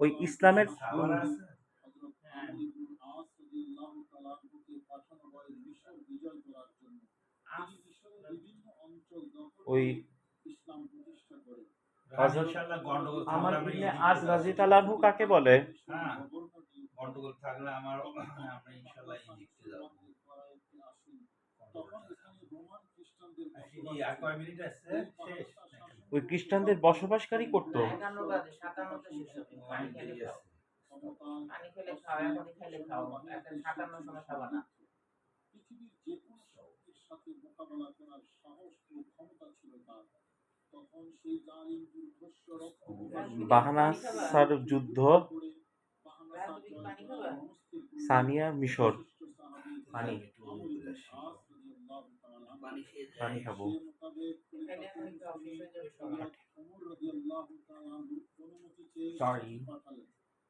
ওই ইসলামের ওই আমার ইবনে আজ রাদিয়াল্লাহু আনহু কাকে বলে? গন্ডগোল থাকলে আমার আমরা ইনশাআল্লাহ ইজিপ্টে যাব। আর কয় মিনিট আছে? শেষ। ওই খ্রিস্টানদের বসবাসকারী করতো। 51 বাজে 57 তে শেষ হবে। পানি খেলে খাও। পানি খেলে খাও, এখনই খেলে খাও। একটা 57 সময় খাবা না। পৃথিবীর যে কোনো শক্তির সাথে মোকাবেলা করার সাহস ও ক্ষমতা ছিল তার। তখন সেই জালিম দুর্ধর্ষ বাহানাসার যুদ্ধ, সানিয়া মিশর। পানি পানি খাবো। সরি,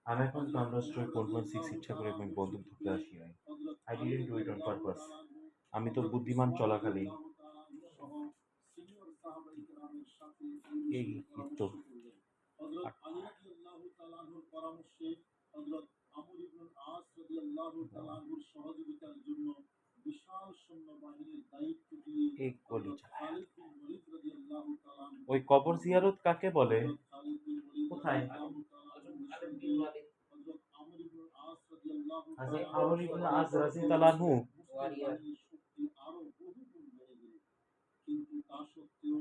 আমি এখন কাউন্টার স্ট্রাইক 1.6 ইচ্ছা করে আমি বন্দুক ধরতে আসি নাই। I didn't do it on purpose. আমি তো বুদ্ধিমান চলাকালীন এই তো হযরত আলী রাদিয়াল্লাহু তাআলা আনহুর পরামর্শে হযরত আমর ইবনে আস রাদিয়াল্লাহু তাআলা আনহুর সহযোগিতার জন্য বিশাল সৈন্যবাহিনীর দায়িত্ব দিয়ে এই গলি চালায়। খালিদ বিন ওয়ালিদ রাদিয়াল্লাহু তাআলা আনহু ওই কবর জিয়ারত কাকে বলে? খালিদ বিন ওয়ালিদ কোথায়? রাদিয়াল্লাহু তাআলা আনহু খালিদ বিন ওয়ালিদ হযরত আমর ইবনে আস রাদিয়াল্লাহু হযরত তাআলা আমর ইবনে আস রাদিয়াল্লাহু আনহু ওয়ারিয়ার শক্তি আরো বহুগুণ বেড়ে গেল। কিন্তু তা সত্ত্বেও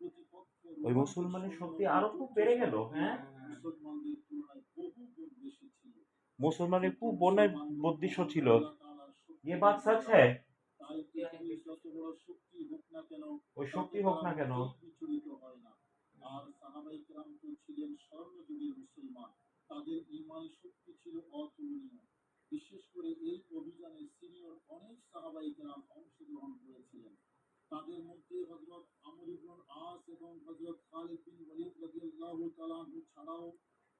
প্রতিপক্ষ ওই মুসলমানের শক্তি আরো খুব বেড়ে গেল। হ্যাঁ, মুসলমানদের তুলনায় বহুগুণ বেশি ছিল। মুসলমানের খুব বনের বদ্দিশ ছিল। ये बात सच है। তাই পৃথিবীর যত বড় শক্তি হোক না কেন, ওই শক্তি হোক না কেন, বিচলিত হয় না। আর সাহাবায়ে কেরাম তো ছিলেন স্বর্ণযুগের মুসলমান। তাদের ঈমান শক্তি ছিল অতুলনীয়। বিশেষ করে এই অভিযানে সিনিয়র অনেক সাহাবায়ে কেরাম অংশগ্রহণ করেছিলেন। তাদের মধ্যে হযরত আমর ইবনে আস এবং হযরত খালিদ বিন ওয়ালিদ রাদিয়াল্লাহু তাআলা আনহু ছাড়াও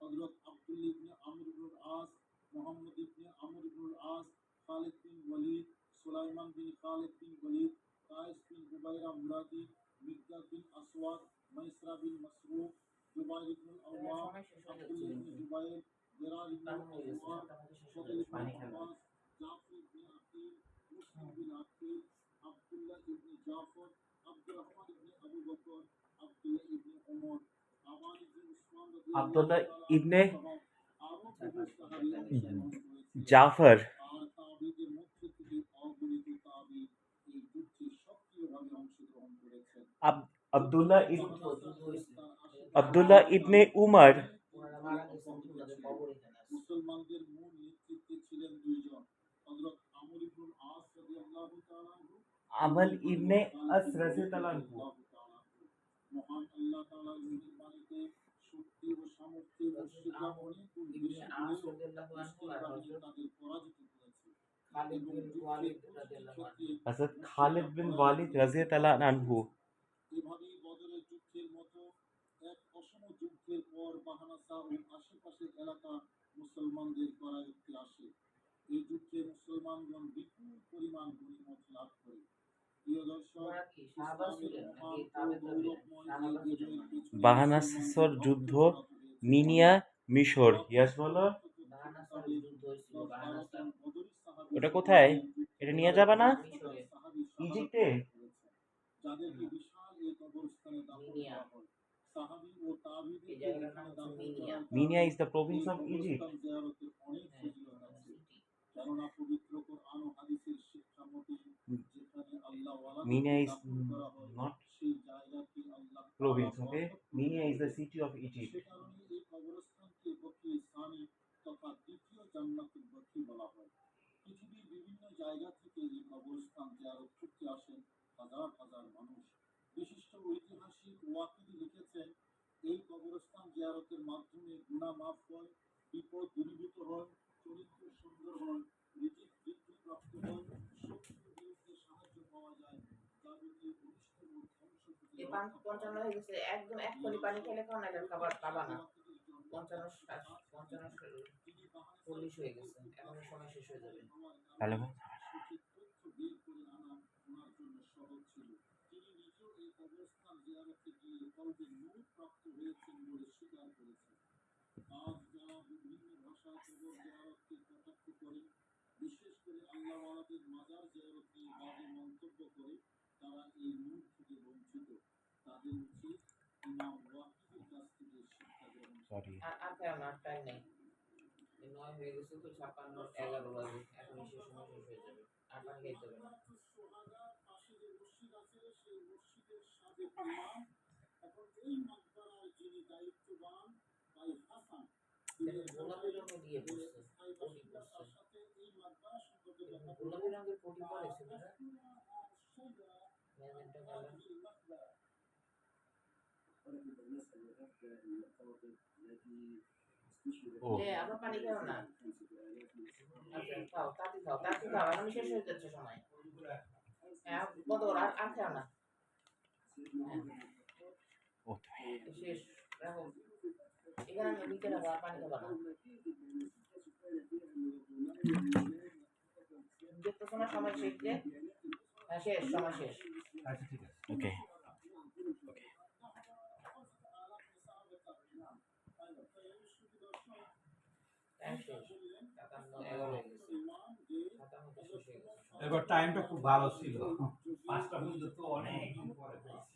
হযরত আব্দুল্লাহ ইবনে আমর ইবনে আস, মুহাম্মদ ইবনে আমর ইবনে আস, খালিদ বিন ওয়ালিদ, সুলাইমান বিন খালিদ বিন ওয়ালিদ, কায়েস বিন হুবাইরা মুরাদি, মিকদাদ বিন আসওয়াদ, মাইসরা বিন মাসরুফ, জুবাইর ইবনে আওয়াম, আব্দুল্লাহ ইবনে জুবাইর, বেরার ইবনে আওয়াম, ফদল ইবনে আব্বাস, জাফর ইবনে আকিল, মুসলিম বিন আকিল, আব্দুল্লাহ ইবনে জাফর, আব্দুর রহমান ইবনে আবু বকর, আব্দুল্লাহ ইবনে ওমর, আবান ইবনে উসমান আব্দুল্লাহ রাদিয়াল্লাহু ইবনে আরো বহু সাহাবী অংশগ্রহণ করেছিলেন। জাফর, আর তাবিদের মধ্য থেকে অগণিত তাবি এই যুদ্ধে সক্রিয়ভাবে অংশগ্রহণ করেছেন। আব্দুল্লাহ আব্দুল্লাহ ইবনে উমর, ওনারা মারা গেছেন ওনাদের কবর এখানে আছে। মুসলমানদের মূল নেতৃত্বে ছিলেন দুইজন, হযরত আমর ইবনে আস রাদিয়াল্লাহু তাআলা আনহু, আমল ইবনে আস রাদিয়াল্লাহু আনহু। মহান আল্লাহ তাআলার মেহেরবানিতে শক্তি ও সামর্থ্যের মুশরিকরা অনেক গুণ বেশি আস হলেও রাদিয়াল্লাহু আনহু আর হযরত তাদের পরাজিত করেছে। খালিদ বিন ওয়ালিদ রাদিয়াল্লাহু আনহু। হযরত খালিদ বিন ওয়ালিদ রাদিয়াল্লাহু আনহু। এভাবেই বদরের যুদ্ধের মতো এক অসম যুদ্ধের পর বাহানাসা ও আশেপাশের এলাকা মুসলমানদের করায়ত্তে আসে। এই যুদ্ধে মুসলমানগণ বিপুল পরিমাণ গনিমত লাভ করে। প্রিয় দর্শক, ওনারা কি সাহাবা ছিলেন নাকি মহান ও তাবেঈন? গৌরবময় এই সাহাবা ছিলেন বিজয়ের না। পেছনে বাহানাসর যুদ্ধ, মিনিয়া মিশর। ইয়াস বলো। বাহানাসার যুদ্ধ হয়েছিল। বাহানাসার ওটা কোথায়? এটা নিয়ে যাবে না? মিশরে ইজিপ্টে। যাদেরকে বিশাল এই কবরস্থানে দাফন মিনিয়া। করা হয়। সাহাবী ও তাবিদের এই জায়গাটার নাম হচ্ছে মিনিয়া। মিনিয়া is the province of Egypt. জিয়ারতের অনেক ফজিলত আছে। কেননা পবিত্র কোরআন ও হাদিসের শিক্ষা মতে যেখানে আল্লাহ Minia ওয়ালাদেরকে is দাফন করা হয় not সেই জায়গাকে আল্লাহ province, okay? Minia is the city of Egypt. সে কারণে এই কবরস্থানকে বকী সানি তথা দ্বিতীয় জান্নাতুল বকী বলা হয়। পৃথিবীর বিভিন্ন জায়গা থেকে এই কবরস্থান জিয়ারত করতে আসেন হাজার হাজার মানুষ। বিশিষ্ট ঐতিহাসিক ওয়াকিদি লিখেছেন, এই কবরস্থান জিয়ারতের মাধ্যমে গুনাহ মাফ হয়, বিপদ দূরীভূত হয়, চরিত্র সুন্দর হয়, রিজিক বৃদ্ধিপ্রাপ্ত হয়, শত্রুর বিরুদ্ধে সাহায্য পাওয়া যায়, যাবতীয় অনিষ্ট ও ধ্বংস থেকে এই 55 হয়ে গেছে। একদম এক্ষুনি পানি খেলে খাও না, এটা খাবার খাবা না। 55 40 হয়ে গেছে। এখন সময় শেষ হয়ে যাবে। তাহলে সঠিক তথ্য বের করে আনা ওনার জন্য সহজ ছিল। তিনি নিজেও এই কবরস্থান জিয়ারতে গিয়ে কলবে নূর প্রাপ্ত হয়েছেন বলে আজ যারা বিভিন্ন ভাষায় কবর জিয়ারতকে কটাক্ষ করে, বিশেষ করে আল্লাহওয়ালাদের মাজার জিয়ারত নিয়ে বাজে মন্তব্য করে, তারা এই নূর থেকে বঞ্চিত। তাদের উচিত ইমাম ওয়াকিদের কাছ থেকে শিক্ষা গ্রহণ করা। সরি আর কেন আর টাইম নেই, 9 হয়ে গেছে তো, 56 11 বাজে, এখন শেষ সময় শেষ হয়ে যাবে, আর পানি খাইতে হবে না। সোহাগার পাশে যে মসজিদ আছে, সেই মসজিদের সাবেক ইমাম, এখন এই মাকবারার যিনি দায়িত্ববান ভাই হাসান, তিনি গোলাপি রঙের দিয়ে পড়ছে, স্থায়ী পটি বাসিন্দা, পড়ছে, তার সাথে এই মাকবারা সম্পর্কে কথা গোলাপি রঙের পটি পড়েছে না বলবো। Magenta colour. ও আবার পানি খাও না, আচ্ছা খাও, তাড়াতাড়ি খাও, তাড়াতাড়ি খাও, এখন শেষ হয়ে যাচ্ছে সময়। হ্যাঁ বন্ধ করো, আর খাও না। হ্যাঁ ও শেষ, রাখো এখানে, নিচে রাখো, আর পানি খাবা না। দেখতেছো না সময় শেষ যে? হ্যাঁ শেষ, সময় শেষ। আচ্ছা ঠিক আছে। ওকে টাইম শেষ, 57 11 হয়ে গেছে, 57 তে শেষ হয়ে গেছে। এবার টাইমটা খুব ভালো ছিল, 5টা পর্যন্ত অনেক পরে পেয়েছি।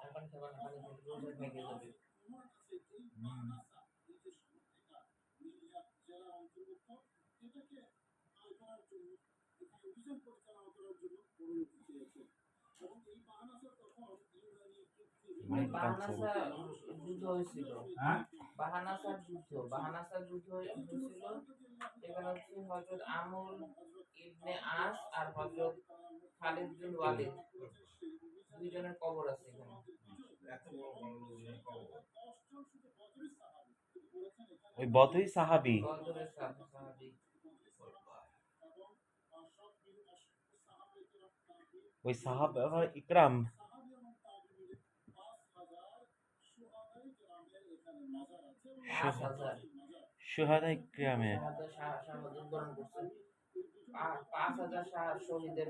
আর পানি খাবা না, পানি খেলে রোজা ভেঙে যাবে। বাহানাসা যুদ্ধ হয়েছিল, হ্যাঁ বাহানাসার যুদ্ধ, বাহানাসার যুদ্ধ হয়েছিল। এখানে হচ্ছে হযরত আমর ইবনে আস আর হযরত খালিদ বিন ওয়ালিদ, দুইজনের কবর আছে এখানে। এত বড় বড় লোকজনের কবর। ওই বদই সাহাবি, বদরের সাহাবী। ওই সাহাবা ইকরাম, পাঁচ হাজার শুহাদা ইকরামের শাহাদাত বরণ করছেন। 5,000 শহীদের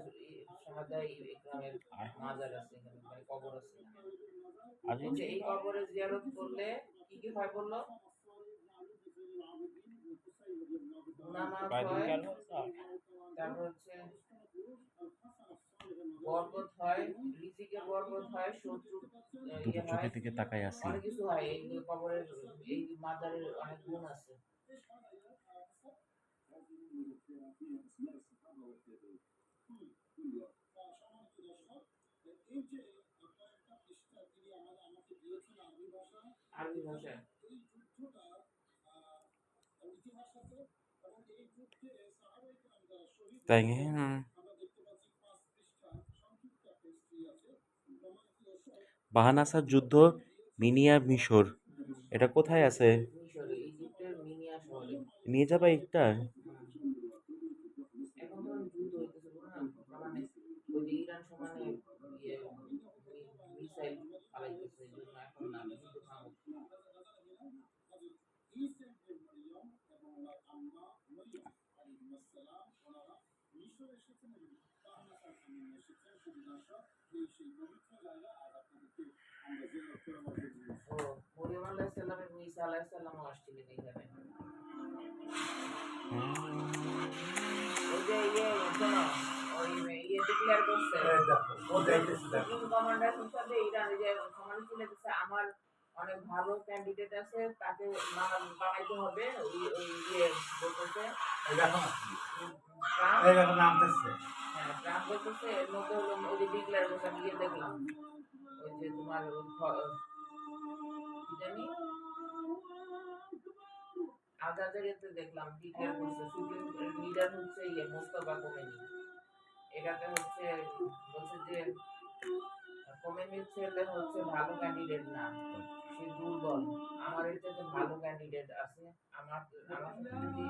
শাহাদা ইকরামের মাজার আছে এখানে, মানে কবর আছে এখানে। আর বলছে এই কবরে জিয়ারত করলে কি কি হয় বললো? গুনাহ মাফ হয়, তারপর হচ্ছে বরকত হয়, রিজিকের বরকত হয়, শত্রু দুটো ইয়ে হয়, চোখের দিকে তাকাই আছি। অনেক কিছু হয়। এই কবরের, এই মাজারের অনেক গুণ আছে। আরবি ভাষায় তাই বাহানাসার যুদ্ধ মিনিয়া মিশর, এটা কোথায় আছে? মিশরে, ইজিপ্টের মিনিয়া শহরে। নিয়ে যাবা একটা? এখন তো যুদ্ধ হইতেছে না, মানে ওই যে ইরান সমানে ইয়ে মিসাইল ফালাইতেছে, এই জন্য এখন না, যুদ্ধ থামুক। ও মরিয়ম আলাইহিস সালামের ঈসা আলাইহিস সালামও আসছিলেন এইখানে। ওই যে শোনো, ওই ডিক্লেয়ার করছে ও যাইতেছে দেখো। কমান্ডার হিসাবে ইরান, যে সমানে তুলে দিচ্ছে, আমার অনেক ভালো ক্যান্ডিডেট আছে, তাকে বানাইতে হবে। ওই ইয়ে বলতেছে এই দেখো না, ট্রাম্প, এই দেখো নামতেছে। হ্যাঁ ট্রাম্প বলতেছে। এর মধ্যে হলো ওই যে ডিক্লেয়ার করছে, আমি ইয়ে দেখলাম, ওই যে তোমার কি জানি আজাদের দেখলাম ডিক্লেয়ার করছে, সুপ্রিম লিডার হচ্ছে ইয়ে মোস্তফা কোমেনি। এটাতে হচ্ছে বলছে যে কোমেনির ছেলে হচ্ছে ভালো ক্যান্ডিডেট না, সে দুর্বল, আমার এর থেকে ভালো ক্যান্ডিডেট আছে, আমার সাথে যদি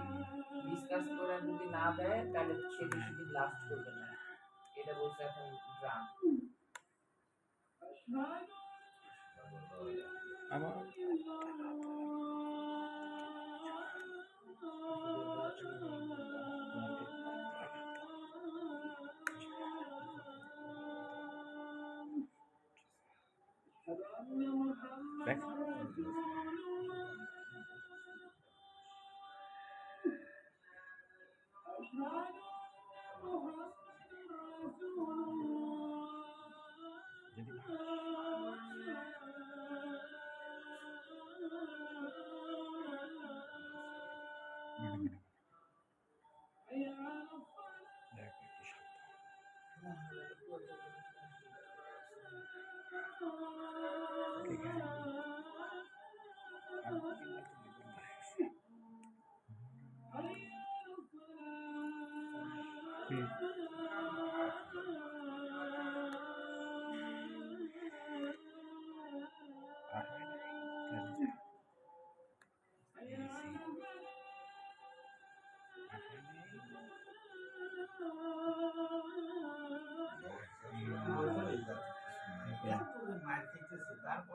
ডিসকাস করে যদি না দেয় তাহলে সে বেশি দিন লাস্ট করবে না, এটা বলছে এখন ট্রাম্প। আমার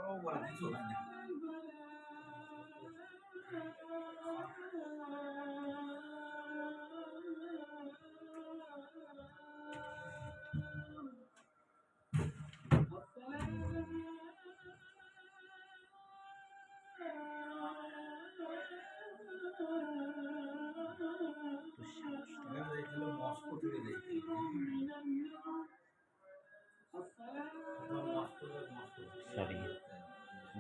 ও বলে কিছু হয় না। এখানে দেখছিল মস্কো থেকে দেখছি, মস্কো সরি,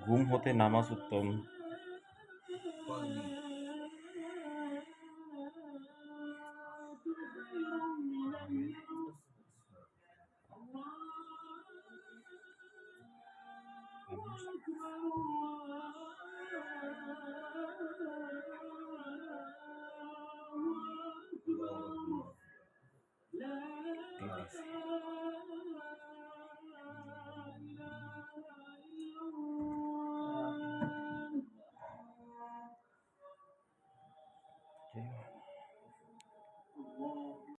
ঘুম হতে নামাজ উত্তম। Okay.